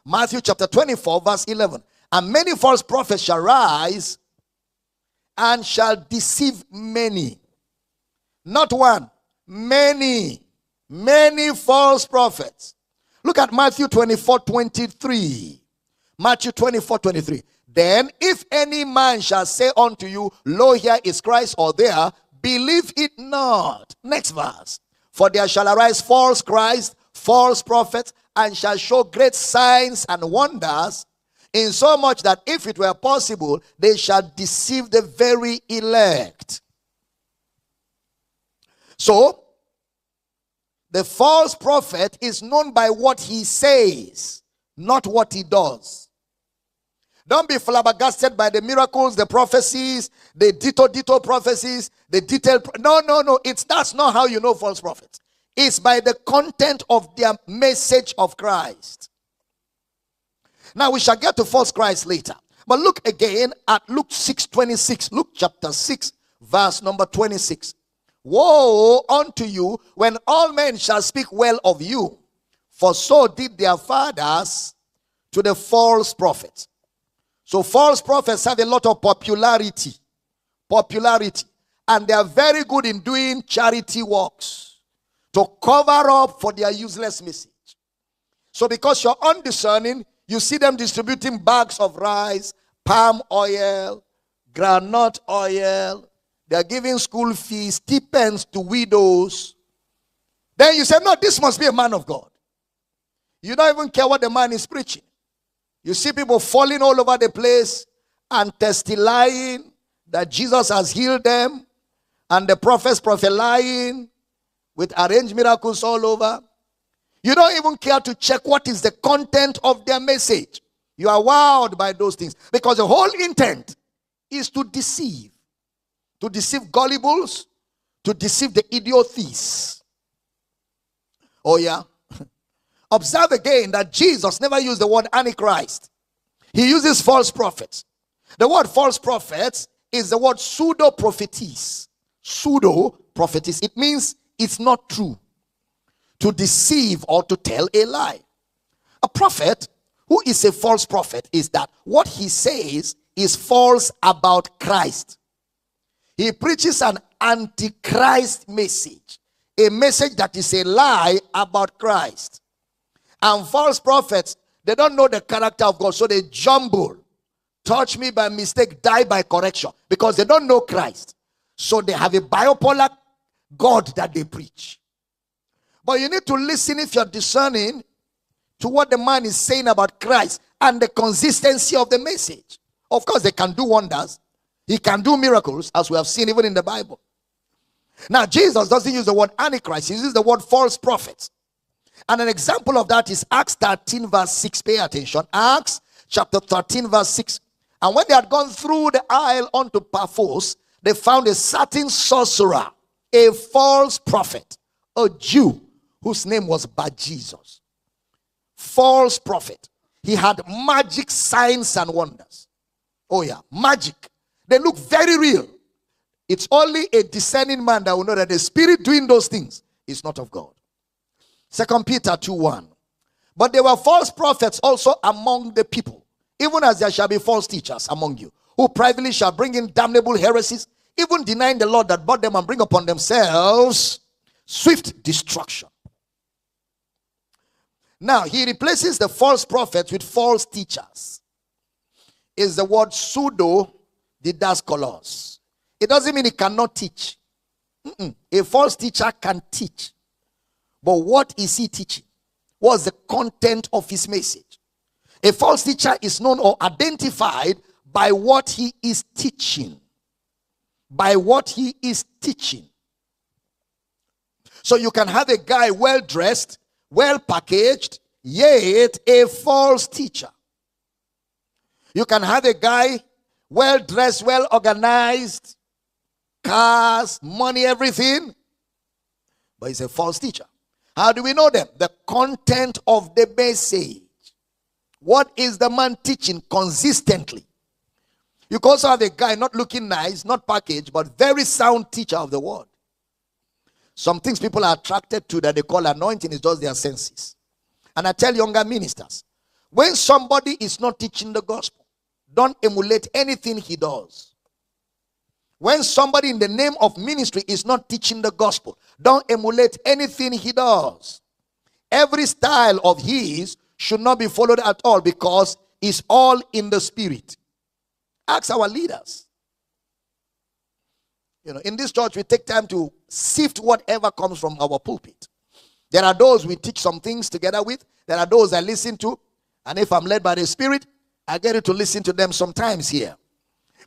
Matthew chapter 24 verse 11. And many false prophets shall rise and shall deceive many. Not one, many. Many false prophets. Look at Matthew 24:23. Matthew 24:23. Then if any man shall say unto you, lo, here is Christ, or there, believe it not. Next verse. For there shall arise false Christ, false prophets, and shall show great signs and wonders, insomuch that if it were possible, they shall deceive the very elect. So, the false prophet is known by what he says, not what he does. Don't be flabbergasted by the miracles, the prophecies, the ditto prophecies, the detailed. No. That's not how you know false prophets. It's by the content of their message of Christ. Now we shall get to false Christ later. But look again at Luke 6:26. Luke chapter 6, verse number 26. Woe unto you when all men shall speak well of you, for so did their fathers to the false prophets. So false prophets have a lot of popularity, and they are very good in doing charity works to cover up for their useless message. So because you're undiscerning, you see them distributing bags of rice, palm oil, groundnut oil. They are giving school fees, stipends to widows. Then you say, no, this must be a man of God. You don't even care what the man is preaching. You see people falling all over the place and testifying that Jesus has healed them, and the prophets prophesying with arranged miracles all over. You don't even care to check what is the content of their message. You are wowed by those things because the whole intent is to deceive. To deceive gullibles, to deceive the idiots. Oh yeah. Observe again that Jesus never used the word antichrist. He uses false prophets. The word false prophets is the word pseudo-prophetess. Pseudo-prophetess. It means it's not true. To deceive or to tell a lie. A prophet who is a false prophet is that what he says is false about Christ. He preaches an antichrist message. A message that is a lie about Christ. And false prophets, they don't know the character of God, so they jumble. Touch me by mistake, die by correction. Because they don't know Christ. So they have a bipolar God that they preach. But you need to listen if you're discerning to what the man is saying about Christ and the consistency of the message. Of course, they can do wonders. He can do miracles, as we have seen even in the Bible. Now, Jesus doesn't use the word antichrist. He uses the word false prophets. And an example of that is Acts 13 verse 6. Pay attention. Acts chapter 13 verse 6. And when they had gone through the isle unto Paphos, they found a certain sorcerer, a false prophet, a Jew, whose name was Bar-Jesus. False prophet. He had magic signs and wonders. Oh yeah, magic. They look very real. It's only a discerning man that will know that the spirit doing those things is not of God. 2 Peter 2:1. But there were false prophets also among the people, even as there shall be false teachers among you, who privately shall bring in damnable heresies, even denying the Lord that bought them, and bring upon themselves swift destruction. Now, he replaces the false prophets with false teachers. Is the word pseudo didaskalos. It doesn't mean he cannot teach. A false teacher can teach. But what is he teaching? What's the content of his message? A false teacher is known or identified by what he is teaching. By what he is teaching. So you can have a guy well dressed, well packaged, yet a false teacher. You can have a guy well dressed, well organized, cars, money, everything, but he's a false teacher. How do we know them? The content of the message. What is the man teaching consistently? You can also have a guy not looking nice, not packaged, but very sound teacher of the word. Some things people are attracted to that they call anointing is just their senses. And I tell younger ministers, When somebody is not teaching the gospel, don't emulate anything he does. When somebody in the name of ministry is not teaching the gospel, don't emulate anything he does. Every style of his should not be followed at all, because it's all in the spirit. Ask our leaders. In this church, we take time to sift whatever comes from our pulpit. There are those we teach some things together with. There are those I listen to. And if I'm led by the Spirit, I get to listen to them sometimes here.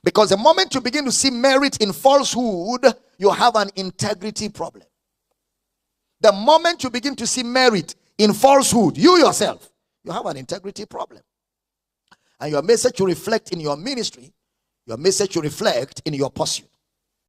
Because the moment you begin to see merit in falsehood, you have an integrity problem. The moment you begin to see merit in falsehood, you yourself, you have an integrity problem. And your message should reflect in your ministry. Your message should reflect in your pursuit.